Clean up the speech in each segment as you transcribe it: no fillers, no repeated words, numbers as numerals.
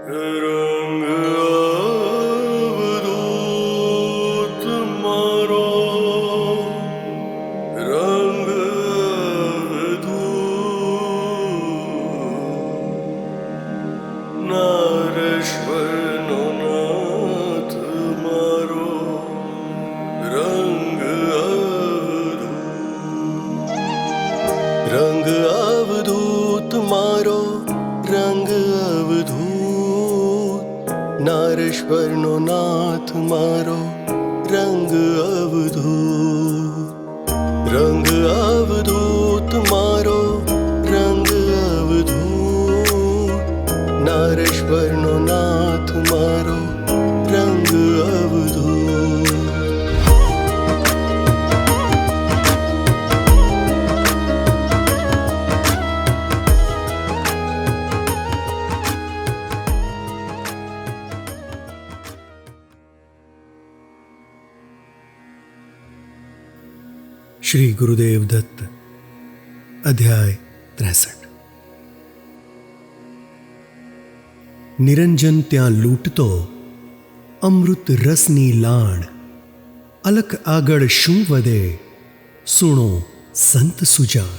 રંગ અવધૂત મારો, રંગ અવધૂત નારેશ્વરનો નાથ મારો, રંગ અવધૂત. રંગ અવધૂત મારો, રંગ અવધૂત નારેશ્વરનો નાથ મારો, રંગ અવધૂત. રંગ અવધૂત મારો, રંગ અવધૂત નારેશ્વરનો નાથ મારો, રંગ અવધૂત. શ્રી ગુરુદેવ દત્ત. અધ્યાય 63. નિરંજન ત્યાં લૂંટતો અમૃત રસની લાણ, અલખ આગળ શું વધે સુણો સંત સુજાણ.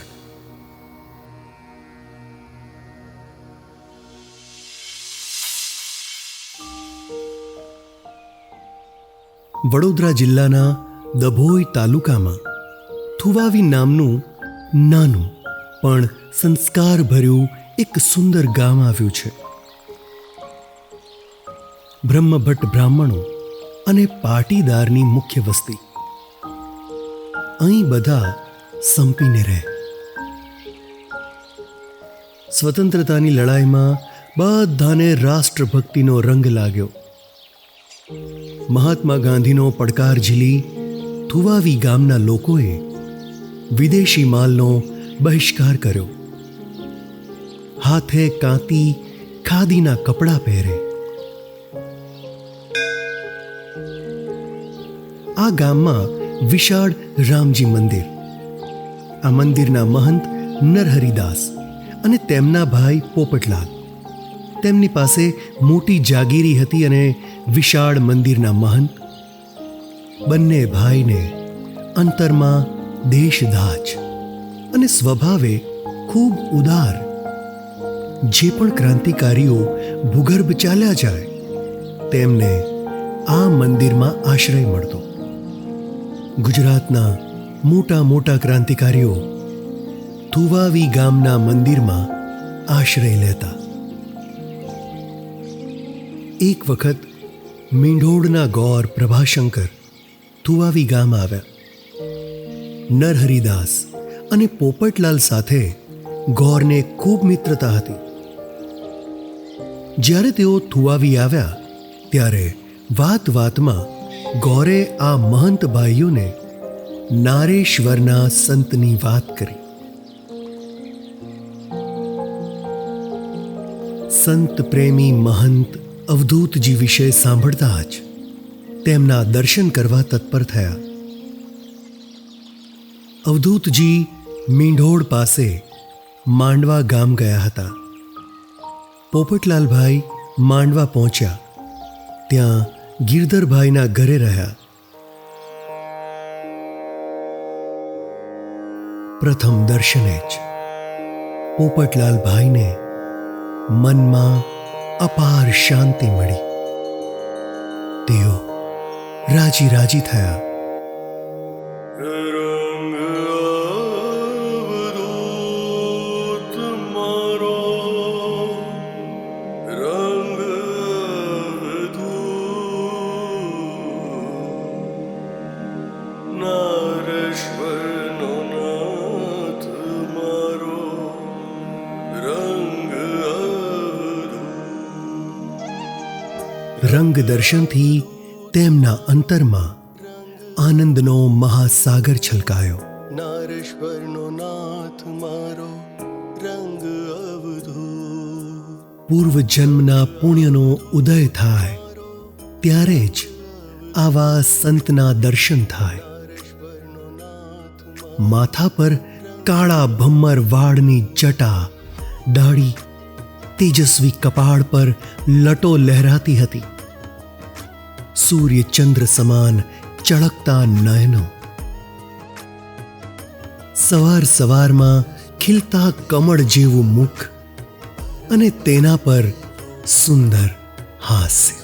વડોદરા જિલ્લાના દભોઈ તાલુકામાં થુવાવી નામનું નાનું પણ સંસ્કારભર્યું એક સુંદર ગામ આવ્યું છે. બ્રહ્મભટ્ટ બ્રાહ્મણો અને પાટીદારની મુખ્ય વસ્તી. અહીં બધા સંપીને રહે. સ્વતંત્રતાની લડાઈમાં બધાને રાષ્ટ્રભક્તિનો રંગ લાગ્યો. મહાત્મા ગાંધીનો પડકાર ઝીલી થુવાવી ગામના લોકોએ વિદેશી માલનો બહિષ્કાર કર્યો. હાથે કાંતી ખાદીના કપડાં પહેરે. આ ગામમાં વિશાળ રામજી મંદિર. આ મંદિરના મહંત નરહરિદાસ અને તેમના ભાઈ પોપટલાલ. તેમની પાસે મોટી જાગીરી હતી અને વિશાળ મંદિરના મહંત. બંને ભાઈને અંતરમાં દેશદાજ અને સ્વભાવે ખૂબ ઉદાર. જે પણ ક્રાંતિકારીઓ ભૂગર્ભ ચાલ્યા જાય તેમને આ મંદિરમાં આશ્રય મળતો. ગુજરાતના મોટા મોટા ક્રાંતિકારીઓ થુવાવી ગામના મંદિરમાં આશ્રય લેતા. એક વખત મીંઢોળના ગોર પ્રભાશંકર થુવાવી ગામ આવ્યા. નરહરિદાસ અને પોપટલાલ સાથે ગોરને ખૂબ મિત્રતા હતી. જ્યારે તેઓ થુવાવી આવ્યા ત્યારે વાત વાતમાં ગોરે આ મહંત ભાઈઓને નારેશ્વરના સંતની વાત કરી. સંત પ્રેમી મહંત અવધૂતજી વિશે સાંભળતા જ તેમના દર્શન કરવા તત્પર થયા. અવધૂતજી મીંઢોળ પાસે માંડવા ગામ ગયા હતા. પોપટલાલભાઈ માંડવા પહોંચ્યા. ત્યાં ગિરધરભાઈના ઘરે રહ્યા. પ્રથમ દર્શને જ પોપટલાલભાઈને મનમાં અપાર શાંતિ મળી. તેઓ રાજી રાજી થયા. રંગ અવધૂત મારો, રંગ અવધૂત નારેશ્વરનો નાથ મારો, રંગ અવધૂત. રંગ દર્શનથી તેમના અંતરમાં આનંદનો મહાસાગર છલકાયો. નારેશ્વરનો નાથ મારો, રંગ અવધૂત. પૂર્વજન્મના પુણ્યનો ઉદય થાય ત્યારે જ આવા સંતના દર્શન થાય. માથા પર કાળા ભમ્મર વાળની જટા, દાઢી તેજસ્વી કપાળ પર લટો લહેરાતી હતી. સૂર્ય ચંદ્ર સમાન ચળકતા નયનો, સવાર સવારમાં ખીલતા કમળ જેવું મુખ અને તેના પર સુંદર હાસ્ય.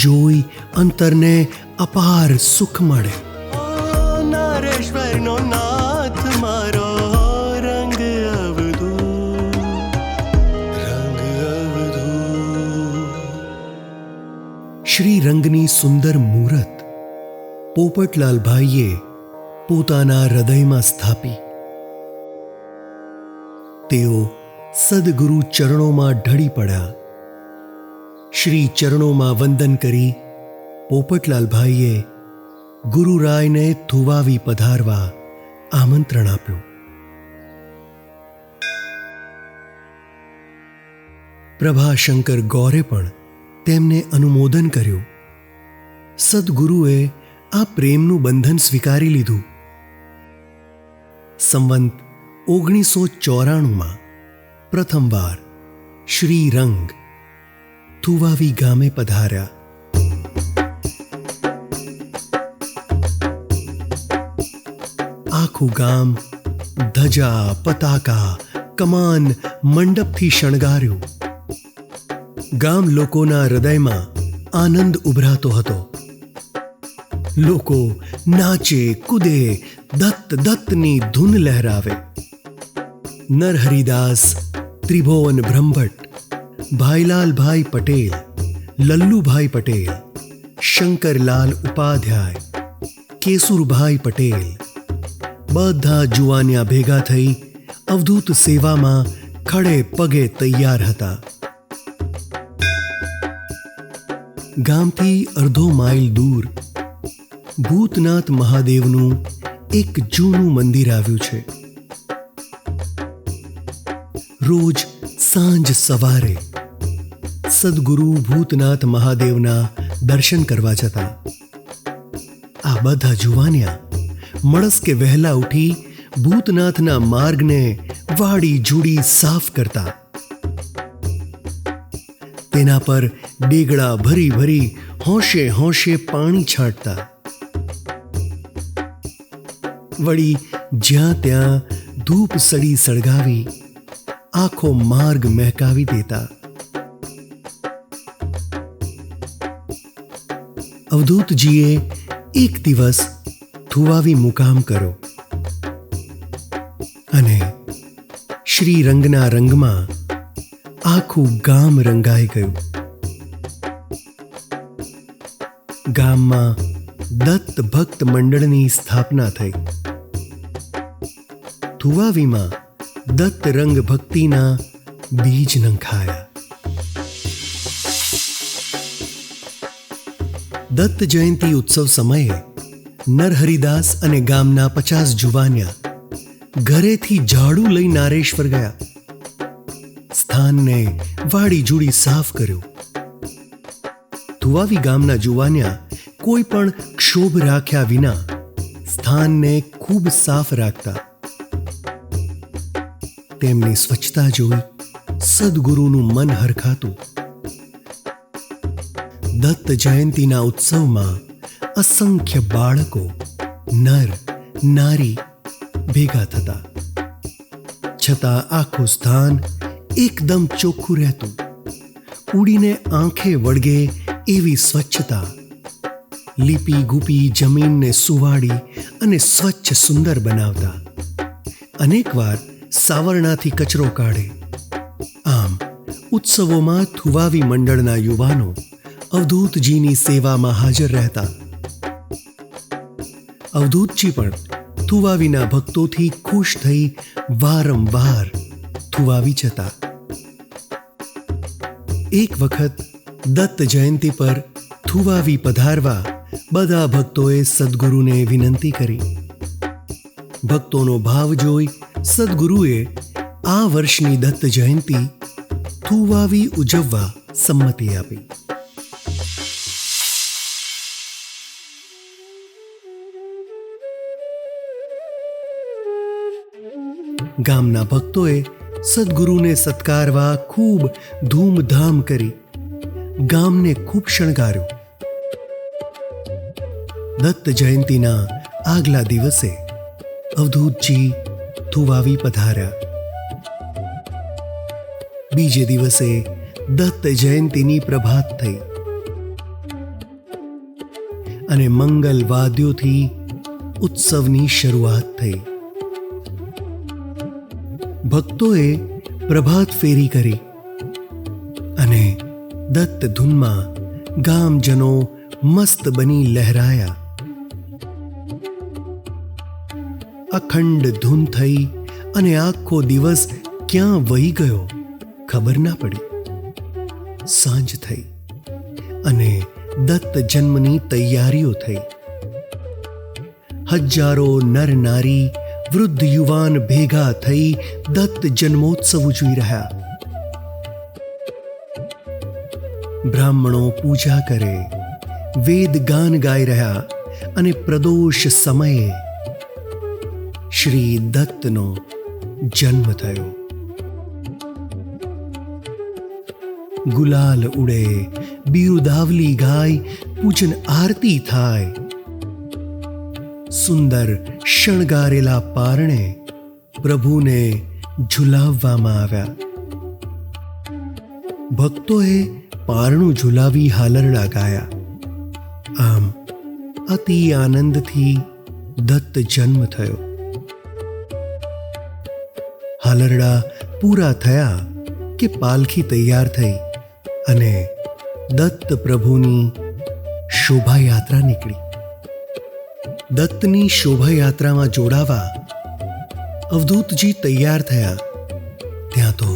જોઈ અંતરને અપાર સુખ મળે. નારેશ્વરનો નાથ મારો રંગ અવધૂત, રંગ અવધૂત. શ્રી રંગની સુંદર મૂરત પોપટલાલભાઈએ પોતાના હૃદયમાં સ્થાપી. તેઓ સદગુરુ ચરણોમાં ઢળી પડ્યા. શ્રી ચરણોમાં વંદન કરી પોપટલાલભાઈએ ગુરુરાયને થુવાવી પધારવા આમંત્રણ આપ્યું. પ્રભાશંકર ગૌરે પણ તેમને અનુમોદન કર્યું. સદગુરુએ આ પ્રેમનું બંધન સ્વીકારી લીધું. સંવંત 1994માં પ્રથમવાર શ્રી રંગ થુવાવી ગામે પધાર્યા. આખું ગામ ધજા, પતાકા, કમાન, મંડપથી શણગાર્યું. ગામ લોકોના હૃદયમાં આનંદ ઉભરાતો હતો. લોકો નાચે, કૂદે, દત્ત દત્તની ધૂન લહેરાવે. નરહરિદાસ, ત્રિભુવન બ્રહ્મભટ્ટ, ભાઈલાલભાઈ પટેલ, લલ્લુભાઈ પટેલ, શંકરલાલ ઉપાધ્યાય, કેશુરભાઈ પટેલ બધા જુવાનિયા ભેગા થઈ અવધૂત સેવામાં ખડે પગે તૈયાર હતા. ગામથી અડધો માઇલ દૂર ભૂતનાથ મહાદેવનું એક જૂનું મંદિર આવ્યું છે. રોજ સાંજ સવારે સદગુરુ ભૂતનાથ મહાદેવના દર્શન કરવા જતા. આ બધા જુવાનિયા મળસ્કે વહેલા ઉઠી ભૂતનાથના માર્ગને વાડી જુડી સાફ કરતા. તેના પર ડેગડા ભરી ભરી હોંશે હોંશે પાણી છાંટતા. વળી જ્યાં ત્યાં ધૂપ સળી સળગાવી આખો માર્ગ મહેકાવી દેતા. અવધૂતજીએ એક દિવસ થુવાવી મુકામ કર્યો અને શ્રી રંગના રંગમાં આખું ગામ રંગાઈ ગયું. ગામમાં દત્ત ભક્ત મંડળની સ્થાપના થઈ. થુવાવીમાં દત્ત રંગ ભક્તિના બીજ નંખાયા. દત્ત જયંતિ ઉત્સવ સમયે નરહરિદાસ અને ગામના 50 જુવાનિયા ઘરેથી ઝાડુ લઈ નારેશ્વર ગયા. સ્થાનને વાડી જુડી સાફ કર્યું. થુવાવી ગામના જુવાનિયા કોઈ પણ ક્ષોભ રાખ્યા વિના સ્થાનને ખૂબ સાફ રાખતા. તેમની સ્વચ્છતા જોઈ સદગુરુનું મન હરખાતું. દત્ત જયંતિના ઉત્સવમાં અસંખ્ય બાળકો, નર નારી ભેગા થતા. છતાં આખું સ્થાન એકદમ ચોખ્ખું રહેતું. ઉડીને આંખે વળગે એવી સ્વચ્છતા. લીપી ગુપી જમીનને સુવાડી અને સ્વચ્છ સુંદર બનાવતા. અનેકવાર સાવરણાથી કચરો કાઢે. આમ ઉત્સવોમાં થુવાવી મંડળના યુવાનો અવધૂતજીની સેવામાં હાજર રહેતા. અવધૂતજી પણ થુવાવીના ભક્તોથી ખુશ થઈ વારંવાર થુવાવી જતા. એક વખત દત્ત જયંતિ પર થુવાવી પધારવા બધા ભક્તોએ સદગુરુને વિનંતી કરી. ભક્તોનો ભાવ જોઈ સદગુરુએ આ વર્ષની દત્ત જયંતિ થુવાવી ઉજવવા સંમતિ આપી. ગામના ભક્તોએ સદગુરુને સત્કારવા ખૂબ ધૂમધામ કરી ગામને ખૂબ શણગાર્યું. દત્ત જયંતીના આગલા દિવસે અવધૂતજી થુવાવી પધાર્યા. બીજે દિવસે દત્ત જયંતીની પ્રભાત થઈ અને મંગલ વાદ્યોથી ઉત્સવની શરૂઆત થઈ. ભક્તોએ પ્રભાત ફેરી કરી અને દત્ત ધૂનમાં ગામજનો મસ્ત બની લહેરાયા. અખંડ ધૂન થઈ અને આખો દિવસ ક્યાં વહી ગયો ખબર ના પડી. સાંજ થઈ અને દત્ત જન્મની તૈયારીઓ થઈ. હજારો નર નારી વૃદ્ધ યુવાન ભેગા થઈ દત્ત જન્મોત્સવ ઉજવી રહ્યા. બ્રાહ્મણો પૂજા કરે, વેદ ગાન ગાઈ રહ્યા અને પ્રદોષ સમયે શ્રી દત્તનો જન્મ થયો. ગુલાલ ઉડે, બિરુદાવલી ગાય, પૂજન આરતી થાય. સુંદર શણગારેલા પારણે પ્રભુને ઝુલાવવામાં આવ્યા. ભક્તોએ પારણું ઝુલાવી હાલરડા ગાયા. આમ અતિ આનંદથી દત્ત જન્મ થયો. હાલરડા પૂરા થયા કે પાલખી તૈયાર થઈ અને દત્ત પ્રભુની શોભાયાત્રા નીકળી. દત્તની શોભાયાત્રામાં જોડાવા અવધૂતજી તૈયાર થયા. ત્યાં તો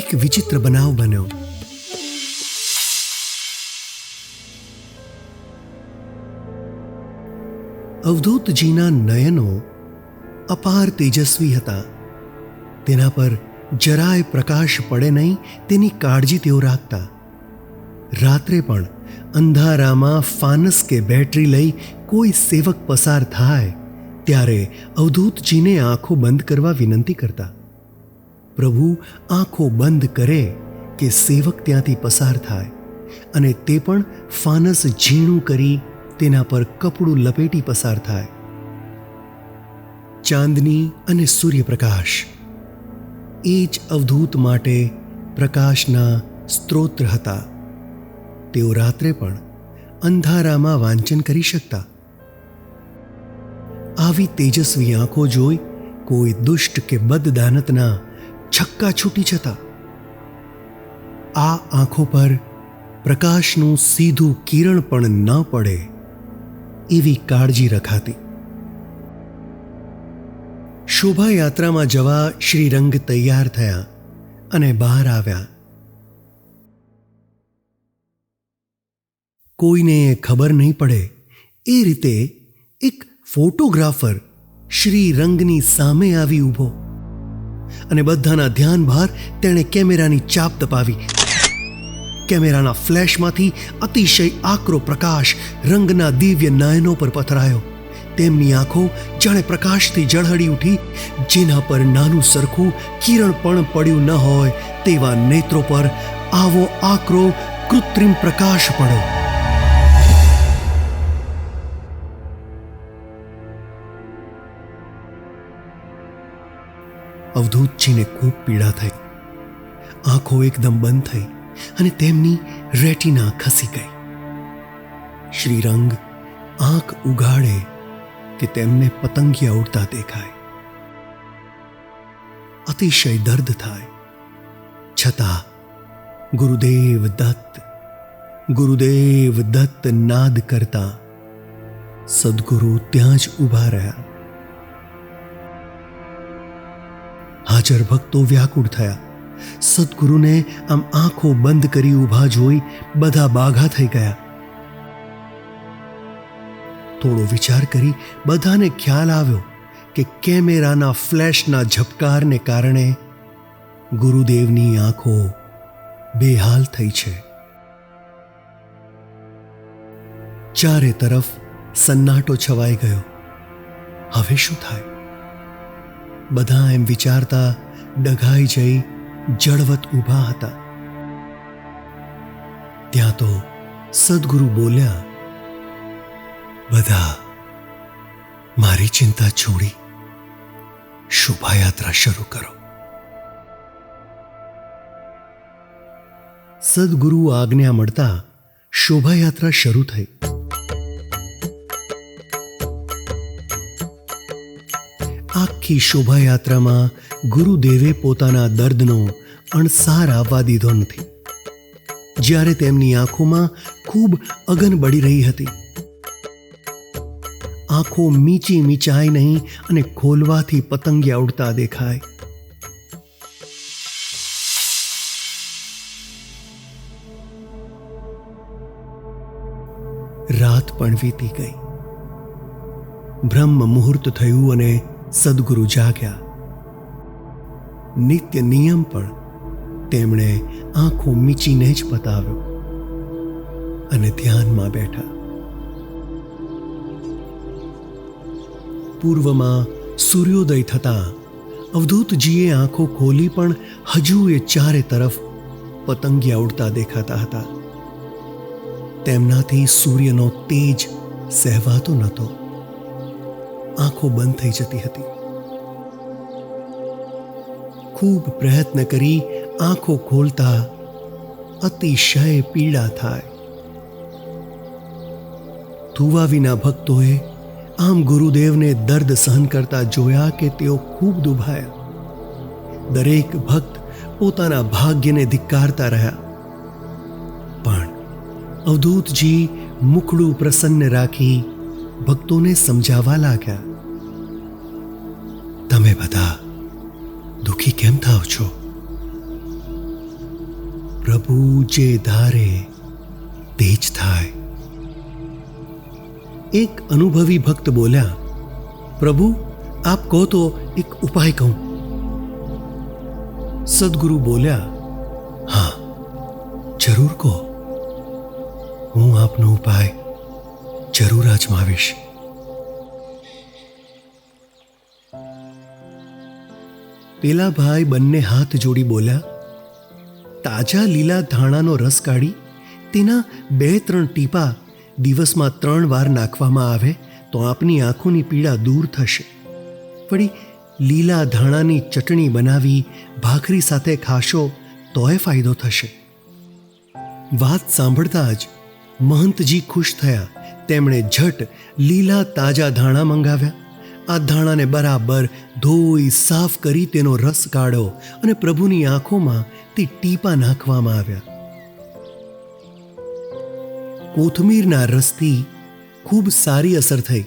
એક વિચિત્ર બનાવ બન્યો. અવધૂતજીના નયનો અપાર તેજસ્વી હતા. તેના પર જરાય પ્રકાશ પડે નહીં તેની કાળજી તેઓ રાખતા. રાત્રે પણ અંધારામાં ફાનસ કે બેટરી લઈ કોઈ સેવક પસાર થાય ત્યારે અવધૂતજીને આંખો બંધ કરવા વિનંતી કરતા. પ્રભુ આંખો બંધ કરે કે સેવક ત્યાંથી પસાર થાય અને તે પણ ફાનસ ઝીણું કરી તેના પર કપડું લપેટી પસાર થાય. ચાંદની અને સૂર્યપ્રકાશ એ જ અવધૂત માટે પ્રકાશના સ્ત્રોત હતા. તેઓ રાત્રે પણ અંધારામાં વાંચન કરી શકતા. આવી તેજસ્વી આંખો જોઈ કોઈ દુષ્ટ કે બદદાનતના છક્કા છૂટી જતા. આ આંખો પર પ્રકાશનું સીધું કિરણ પણ ન પડે એવી કાળજી રખાતી. શોભાયાત્રામાં જવા શ્રીરંગ તૈયાર થયા અને બહાર આવ્યા. કોઈને ખબર નહીં પડે એ રીતે એક ફોટોગ્રાફર શ્રીરંગની સામે આવી ઊભો અને બધાના ધ્યાન બહાર તેણે કેમેરાની ચાપ દબાવી. કેમેરાના ફ્લેશમાંથી અતિશય આકરો પ્રકાશ રંગના દિવ્ય નયનો પર પથરાયો. તેમની આંખો જાણે પ્રકાશથી ઝળહળી ઉઠી. જેના પર નાનું સરખું કિરણ પણ પડ્યું ન હોય તેવા નેત્રો પર આવો આકરો કૃત્રિમ પ્રકાશ પડ્યો. અવધૂતજીને ખૂબ પીડા થઈ. આંખો એકદમ બંધ થઈ અને તેમની રેટિના ખસી ગઈ. શ્રીરંગ આંખ ઉઘાડે કે તેમને પતંગિયા ઉડતા દેખાય. અતિશય દર્દ થાય. છતાં ગુરુદેવ દત્ત નાદ કરતા સદગુરુ ત્યાં જ ઊભા રહ્યા. હાજર ભક્તો વ્યાકુળ થયા. સદગુરુને આમ આંખો બંધ કરી ઊભા જોઈ બધા બાઘા થઈ ગયા. થોડો વિચાર કરી બધાને ખ્યાલ આવ્યો કે કેમેરાના ફ્લેશના ઝબકારને કારણે ગુરુદેવની આંખો બેહાલ થઈ છે. ચારે તરફ સન્નાટો છવાઈ ગયો. હવે શું થાય? બધા એમ વિચારતા ડઘાઈ જઈ જળવત ઊભા હતા. ત્યાં તો સદગુરુ બોલ્યા, બધા મારી ચિંતા છોડી શોભાયાત્રા શરૂ કરો. સદગુરુ આજ્ઞા મળતા શોભાયાત્રા શરૂ થઈ. આખી શોભાયાત્રામાં ગુરુદેવે પોતાના દર્દનો અણસાર આવવા દીધો નથી. જ્યારે તેમની આંખોમાં ખૂબ અગન બળી રહી હતી. આંખો મીચી મીચાય નહીં અને ખોલવાથી પતંગિયા ઉડતા દેખાય. રાત પણ વીતી ગઈ. બ્રહ્મ મુહૂર્ત થયું અને સદગુરુ જાગ્યા. નિત્ય નિયમ પણ તેમણે આંખો મીચીને જ પતાવ્યો અને ધ્યાનમાં બેઠા. પૂર્વમાં સૂર્યોદય થતાં અવધૂતજીએ આંખો ખોલી પણ હજુ એ ચારે તરફ પતંગિયા ઉડતા દેખાતા હતા. તેમનાથી સૂર્યનો તેજ સહેવાતો નહોતો. આંખો બંધ થઈ જતી હતી. ખૂબ પ્રયત્ન કરી આંખો ખોલતા અતિશય પીડા થાય. થુવાવીના ભક્તોએ આમ ગુરુદેવને દર્દ સહન કરતા જોયા કે તેઓ ખૂબ દુભાયા. દરેક ભક્ત પોતાના ભાગ્યને ધિક્કારતા રહ્યા. પણ અવધૂતજી મુખડું પ્રસન્ન રાખી ભક્તોને સમજાવવા લાગ્યા. તમે બધા દુઃખી કેમ થાવ છો? પ્રભુ જે ધારે તે જ થાય. એક અનુભવી ભક્ત બોલ્યા, પ્રભુ આપ કહો તો એક ઉપાય કહું. સદગુરુ બોલ્યા, હા જરૂર કહો, હું આપનો ઉપાય જરૂર આજમાવીશ. પેલા ભાઈ બંને હાથ જોડી બોલ્યા, તાજા લીલા ધાણાનો રસ કાઢી તેના 2-3 ટીપા દિવસમાં 3 વાર નાખવામાં આવે તો આપની આંખોની પીડા દૂર થશે. વળી લીલા ધાણાની ચટણી બનાવી ભાખરી સાથે ખાશો તોય ફાયદો થશે. વાત સાંભળતા જ મહંતજી ખુશ થયા. તેમણે ઝટ લીલા તાજા ધાણા મંગાવ્યા. આ ધાણાને બરાબર ધોઈ સાફ કરી તેનો રસ કાઢો અને પ્રભુની આંખોમાં તે ટીપા નાખવામાં આવ્યા. કોથમીરના રસથી ખૂબ સારી અસર થઈ.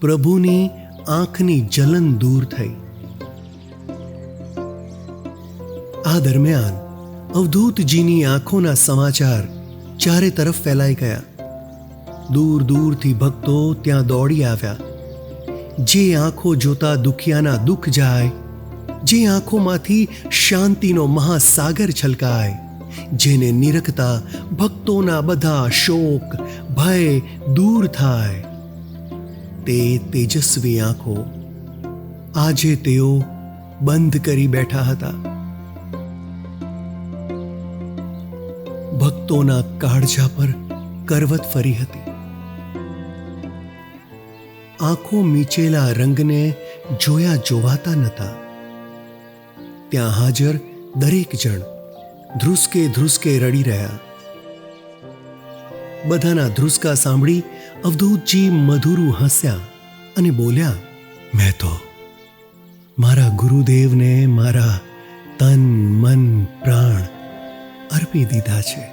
પ્રભુની આંખની જલન દૂર થઈ. આ દરમિયાન અવધૂતજીની આંખોના સમાચાર ચારે તરફ ફેલાઈ ગયા. દૂર દૂરથી ભક્તો ત્યાં દોડી આવ્યા. જે આંખો જોતા દુખિયાના દુઃખ જાય, જે આંખોમાંથી શાંતિનો મહાસાગર છલકાય, જેને નિરખતા ભક્તોના બધા શોક ભય દૂર થાય, તે તેજસ્વી આંખો આજે તેઓ બંધ કરી બેઠા હતા. ભક્તોના કાળજા પર કરવત ફરી હતી. આંખો મીચેલા રંગને જોયા જોવાતા નહોતા. ત્યાં હાજર દરેક જણ ધ્રુસકે ધ્રુસકે રડી રહ્યા. બધાના ધ્રુસકા સાંભળી અવધૂતજી મધુરું હસ્યા અને બોલ્યા, મેં તો મારા ગુરુદેવને મારા તન મન પ્રાણ અર્પી દીધા છે.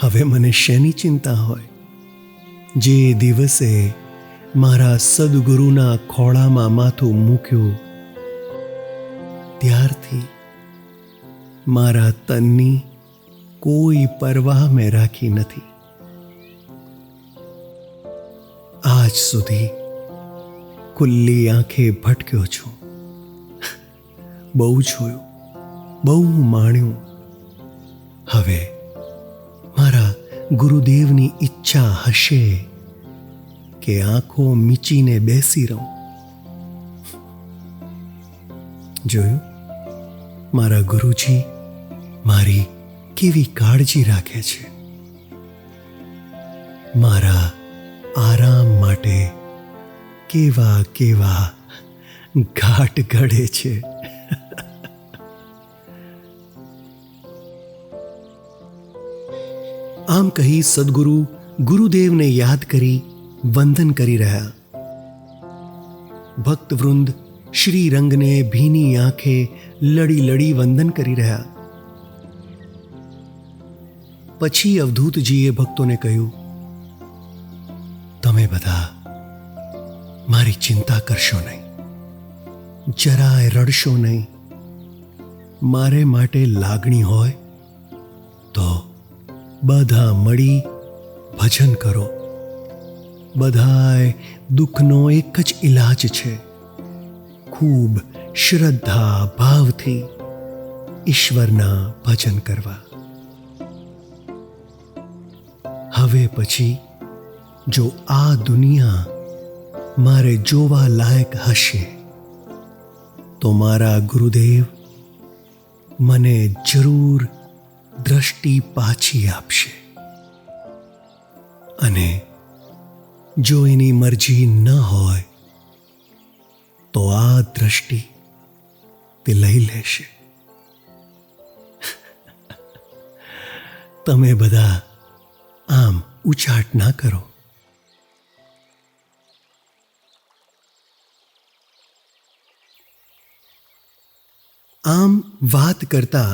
હવે મને શેની ચિંતા હોય? જે દિવસે મારા સદગુરુના ખોળામાં માથું મૂક્યું ત્યારથી મારા તનની કોઈ પરવાહ મેં રાખી નથી. આજ સુધી ખુલ્લી આંખે ભટક્યો છું. બહુ જોયું, બહુ માણ્યું. હવે મારા ગુરુદેવની ઈચ્છા હશે કે આંખો મીચીને બેસી રહું જોયું, મારા ગુરુજી મારી કેવી કાળજી રાખે છે, મારા આરામ માટે કેવા કેવા ઘાટ ઘડે છે. આમ કહી સદગુરુ ગુરુદેવને યાદ કરી વંદન કરી રહ્યા. ભક્તવૃંદ શ્રીરંગને ભીની આંખે લડી લડી વંદન કરી રહ્યા. પછી અવધૂતજીએ ભક્તોને કહ્યું, તમે બધા મારી ચિંતા કરશો નહીં, જરાય રડશો નહીં. મારે માટે લાગણી હોય તો બધા મળી ભજન કરો. બધાય દુઃખનો એક જ ઈલાજ છે, ખૂબ શ્રદ્ધા ભાવથી ઈશ્વરના ભજન કરવા. હવે પછી જો આ દુનિયા મારે જોવા લાયક હશે તો મારા ગુરુદેવ મને જરૂર દ્રષ્ટિ પાછી આપશે, અને જો એની મરજી ન હોય તો આ દ્રષ્ટિ તે લઈ લેશે. તમે બધા આમ ઉચાટ ના કરો. આમ વાત કરતા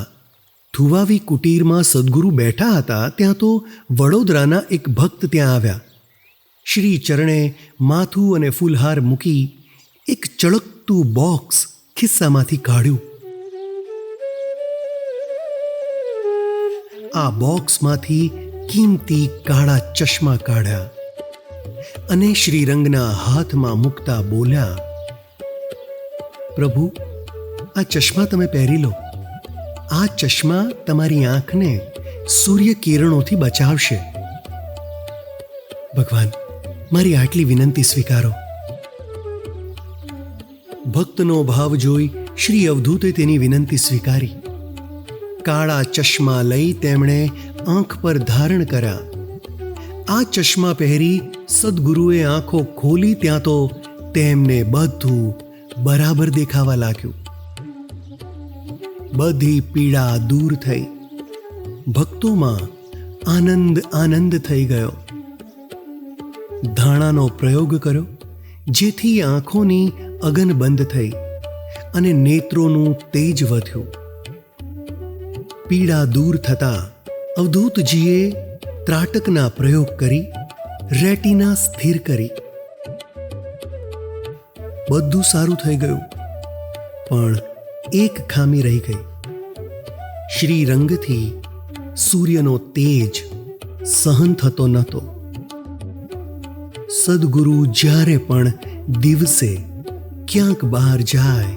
થુવાવી કુટીરમાં સદગુરુ બેઠા હતા ત્યાં તો વડોદરાના એક ભક્ત ત્યાં આવ્યા. શ્રી ચરણે માથું અને ફૂલહાર મૂકી એક ચળકતું બોક્સ ખિસ્સામાંથી કાઢ્યું. આ બોક્સમાંથી કિંમતી કાળા ચશ્મા કાઢ્યા અને શ્રીરંગના હાથમાં મૂકતા બોલ્યા, પ્રભુ, આ ચશ્મા તમે પહેરી લો. આ ચશ્મા તમારી આંખને સૂર્ય કિરણોથી બચાવશે. ભગવાન, મારી આટલી વિનંતી સ્વીકારો. ભક્તનો ભાવ જોઈ શ્રી અવધૂતે તેની વિનંતી સ્વીકારી. કાળા ચશ્મા લઈ તેમણે આંખ પર ધારણ કર્યા. આ ચશ્મા પહેરી સદગુરુએ આંખો ખોલી ત્યાં તો તેમને બધું બરાબર દેખાવા લાગ્યું. બધી પીડા દૂર થઈ. ભક્તોમાં આનંદ આનંદ થઈ ગયો. ધાણાનો પ્રયોગ કર્યો, જેથી આંખોની અગન બંધ થઈ અને નેત્રોનું તેજ વધ્યું. પીડા દૂર થતા અવધૂતજીએ ત્રાટકના પ્રયોગ કરી રેટિના સ્થિર કરી. બધું સારું થઈ ગયું, પણ એક ખામી રહી ગઈ. શ્રીરંગથી સૂર્યનો તેજ સહન થતો નહોતો. સદગુરુ જ્યારે પણ દિવસે ક્યાંક બહાર જાય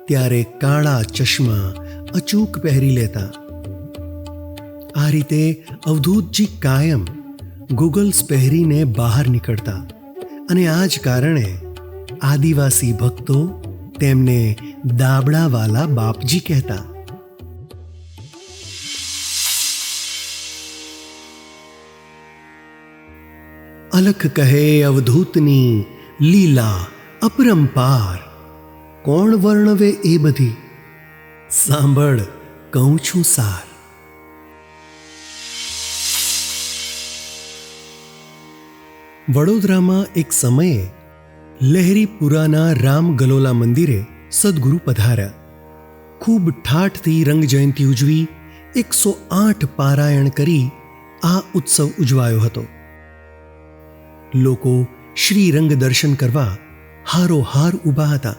ત્યારે કાળા ચશ્મા અચૂક પહેરી લેતા. આ રીતે અવધૂતજી કાયમ ગોગલ્સ પહેરીને બહાર નીકળતા, અને આ જ કારણે આદિવાસી ભક્તો તેમને દાબડાવાલા બાપજી કહેતા. અલખ કહે અવધૂતની લીલા અપરંપાર, કોણ વર્ણવે એ બધી, સાંભળ કહું છું સાર. વડોદરામાં એક સમયે લહેરીપુરાના રામ ગલોલા મંદિરે સદગુરુ પધાર્યા. ખૂબ ઠાઠથી રંગ જયંતિ ઉજવી 108 પારાયણ કરી આ ઉત્સવ ઉજવાયો હતો. લોકો શ્રીરંગ દર્શન કરવા હારોહાર ઊભા હતા.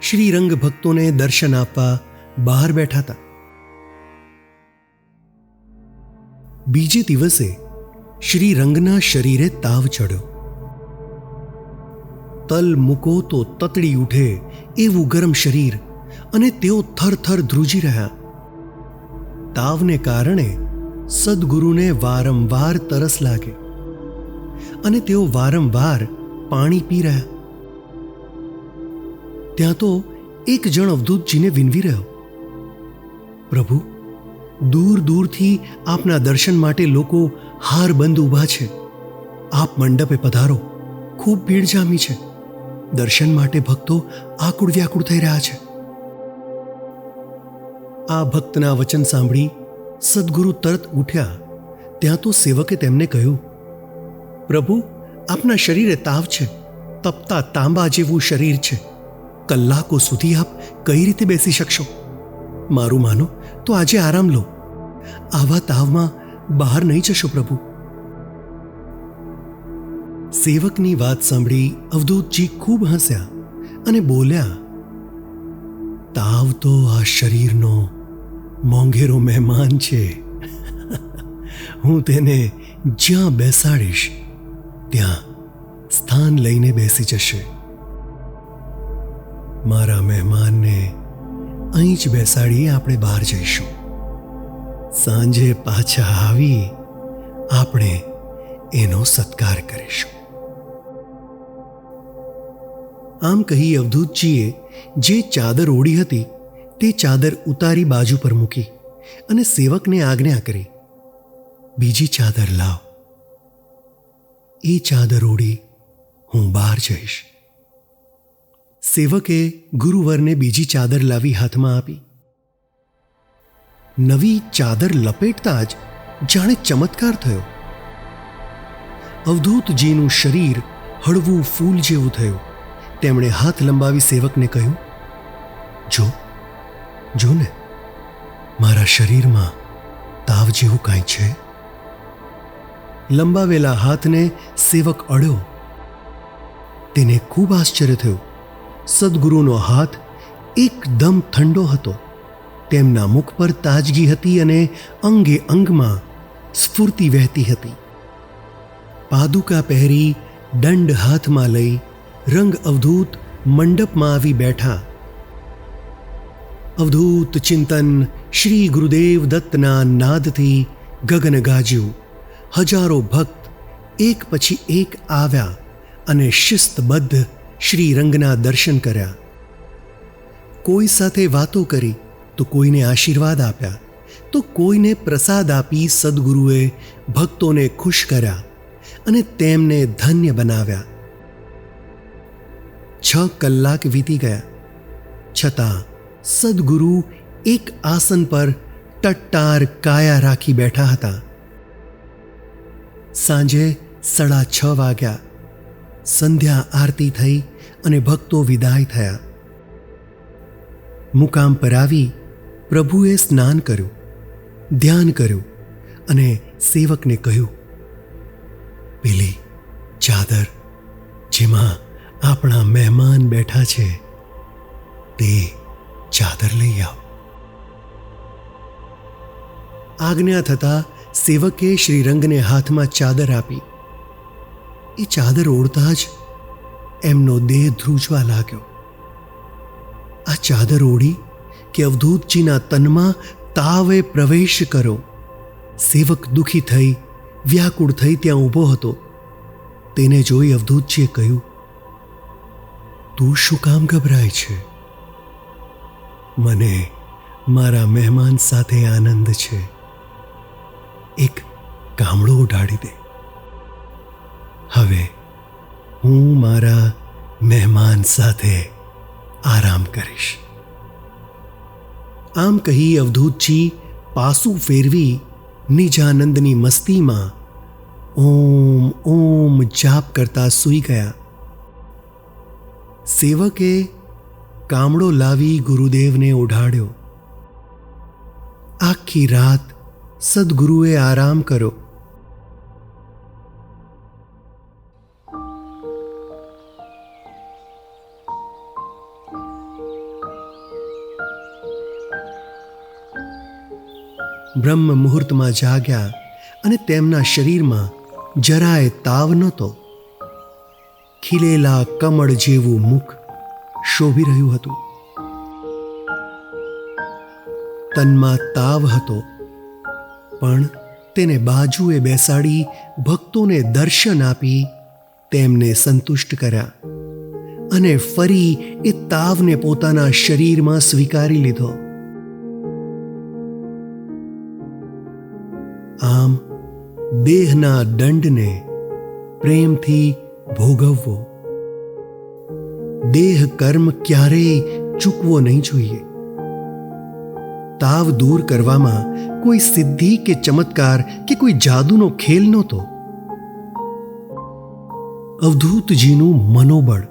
શ્રીરંગ ભક્તોને દર્શન આપવા બહાર બેઠા હતા. બીજે દિવસે શ્રીરંગના શરીરે તાવ ચડ્યો. તલ મૂકો તો તતડી ઉઠે એવું ગરમ શરીર, અને તેઓ થરથર ધ્રુજી રહ્યા. તાવને કારણે સદગુરુને વારંવાર તરસ લાગે અને તેઓ વારંવાર પાણી પી રહ્યા. ત્યાં તો એક જણ અવધૂતજીને વિનવી રહ્યો, પ્રભુ, દૂર દૂરથી આપના દર્શન માટે લોકો હારબંધ ઊભા છે. આપ મંડપે પધારો. ખૂબ ભીડ જામી છે. દર્શન માટે ભક્તો આકુળ વ્યાકુળ થઈ રહ્યા છે. આ ભક્તના વચન સાંભળી સદગુરુ તરત ઉઠ્યા. ત્યાં તો સેવકે તેમને કહ્યું, પ્રભુ, આપના શરીરે તાવ છે. તપતા તાંબા જેવું શરીર છે. કલાકો સુધી આપ કઈ રીતે બેસી શકશો? મારું માનો તો આજે આરામ લો. આવા તાવમાં બહાર નહીં જશો પ્રભુ. સેવકની વાત સાંભળી અવધૂતજી ખૂબ હસ્યા અને બોલ્યા, તાવ તો આ શરીરનો મોંઘેરો મહેમાન છે. હું તેને જ્યાં બેસાડીશ ત્યાં સ્થાન લઈને બેસી જશે. મારા મહેમાનને અહીં જ બેસાડી આપણે બહાર જઈશું. સાંજે પાછા આવી આપણે એનો સત્કાર કરીશું. આમ કહી અવધૂતજીએ જે ચાદર ઓઢી હતી તે ચાદર ઉતારી બાજુ પર મૂકી અને સેવકને આજ્ઞા કરી, બીજી ચાદર લાવ. એ ચાદર ઓઢી હું બહાર જઈશ. સેવકે ગુરુવરને બીજી ચાદર લાવી હાથમાં આપી. નવી ચાદર લપેટતા જ જાણે ચમત્કાર થયો. અવધૂતજીનું શરીર હળવું ફૂલ જેવું થયું. તેમણે હાથ લંબાવી સેવકને કહ્યું, જો ને, મારા શરીરમાં તાવ જેવું કાંઈ છે? લંબાવેલા હાથને સેવક અડ્યો. તેને ખૂબ આશ્ચર્ય થયું. સદગુરુનો હાથ એકદમ ઠંડો હતો. તેમના મુખ પર તાજગી હતી અને અંગે અંગમાં સ્ફૂર્તિ વહેતી હતી. પાદુકા પહેરી દંડ હાથમાં લઈ રંગ અવધૂત મંડપમાં આવી બેઠા. અવધૂત ચિંતન શ્રી ગુરુદેવ દત્તના નાદથી ગગન ગાજ્યું. હજારો ભક્ત એક પછી એક આવ્યા અને શિસ્તબદ્ધ શ્રી રંગના દર્શન કર્યા. કોઈ સાથે વાતો કરી તો કોઈને આશીર્વાદ આપ્યા, તો કોઈને પ્રસાદ આપી સદગુરુએ ભક્તોને ખુશ કર્યા અને તેમને ધન્ય બનાવ્યા. 6 કલાક વીતી ગયા, છતાં સદગુરુ એક આસન પર ટટ્ટાર કાયા રાખી બેઠા હતા. સાંજે 6:30 વાગ્યા. સંધ્યા આરતી થઈ અને ભક્તો વિદાય થયા. મુકામ પર આવી પ્રભુએ સ્નાન કર્યું, ધ્યાન કર્યું અને સેવકને કહ્યું, પેલી ચાદર જેમાં આપણા મહેમાન બેઠા છે તે ચાદર લઈ આવ. આજ્ઞા થતાં સેવકે શ્રીરંગને હાથમાં ચાદર આપી. એ ચાદર ઓઢતા જ એમનો દેહ ધ્રુજવા લાગ્યો. આ ચાદર ઓઢી કે અવધૂતજીના તનમાં તાવે પ્રવેશ કરો. સેવક દુઃખી થઈ વ્યાકુળ થઈ ત્યાં ઊભો હતો. તેને જોઈ અવધૂતજીએ કહ્યું, તું શું કામ ગભરાય છે? મને મારા મહેમાન સાથે આનંદ છે. એક કામળો ઉડાડી દે. હવે હું મારા મહેમાન સાથે આરામ કરીશ. આમ કહી અવધૂતજી પાસું ફેરવી નિજાનંદની મસ્તીમાં ઓમ ઓમ જાપ કરતા સૂઈ ગયા. સેવકે કામળો લાવી ગુરુદેવને ઓઢાડ્યો. આખી રાત સદગુરુએ આરામ કર્યો. બ્રહ્મ મુહૂર્તમાં જાગ્યા અને તેમના શરીરમાં જરાય તાવ નહોતો. ખીલેલા કમળ જેવું મુખ શોભી રહ્યું હતું. તનમાં તાવ હતો, પણ તેને બાજુએ બેસાડી ભક્તોને દર્શન આપી તેમને સંતુષ્ટ કર્યા અને ફરી એ તાવને પોતાના શરીરમાં સ્વીકારી લીધો. આમ દેહના દંડને પ્રેમથી ભોગવવો, દેહ કર્મ ક્યારેય ચૂકવો નહીં જોઈએ. તાવ દૂર કરવામાં કોઈ સિદ્ધિ કે ચમત્કાર કે કોઈ જાદુનો ખેલ નહોતો. અવધૂતજીનું મનોબળ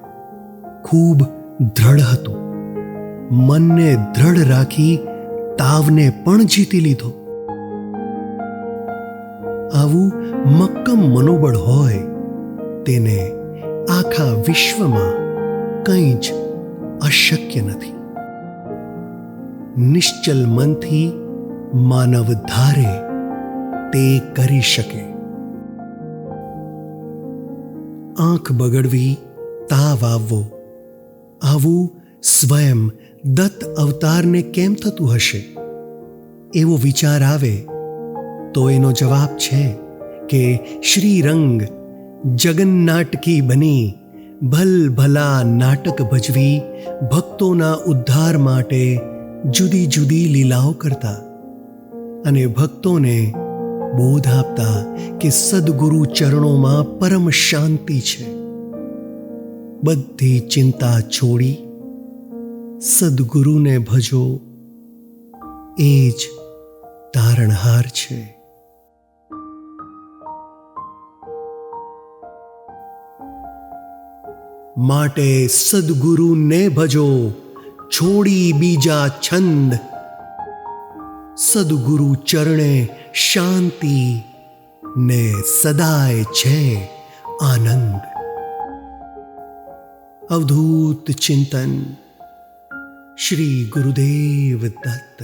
ખૂબ દ્રઢ હતું. મનને દ્રઢ રાખી તાવને પણ જીતી લીધો. આવું મક્કમ મનોબળ હોય તેને આખા વિશ્વમાં કંઈ જ અશક્ય નથી. નિશ્ચલ મનથી માનવ ધારે તે કરી શકે. આંખ બગડવી, તાવ આવવો, આવું સ્વયં દત્ત અવતારને કેમ થતું હશે? એવો વિચાર આવે તો એનો જવાબ છે કે શ્રીરંગ જગન્નાટકી બની ભલભલા નાટક ભજવી ભક્તોના ઉદ્ધાર માટે જુદી જુદી લીલાઓ કરતા અને ભક્તોને બોધ આપતા કે સદગુરુ ચરણોમાં પરમ શાંતિ છે. બધી ચિંતા છોડી સદગુરુને ભજો, એ જ તારણહાર છે. માટે સદગુરુને ભજો, છોડી બીજા છંદ. સદગુરુ ચરણે શાંતિ ને સદાય છે આનંદ. અવધૂત ચિંતન. શ્રી ગુરુદેવ દત્ત.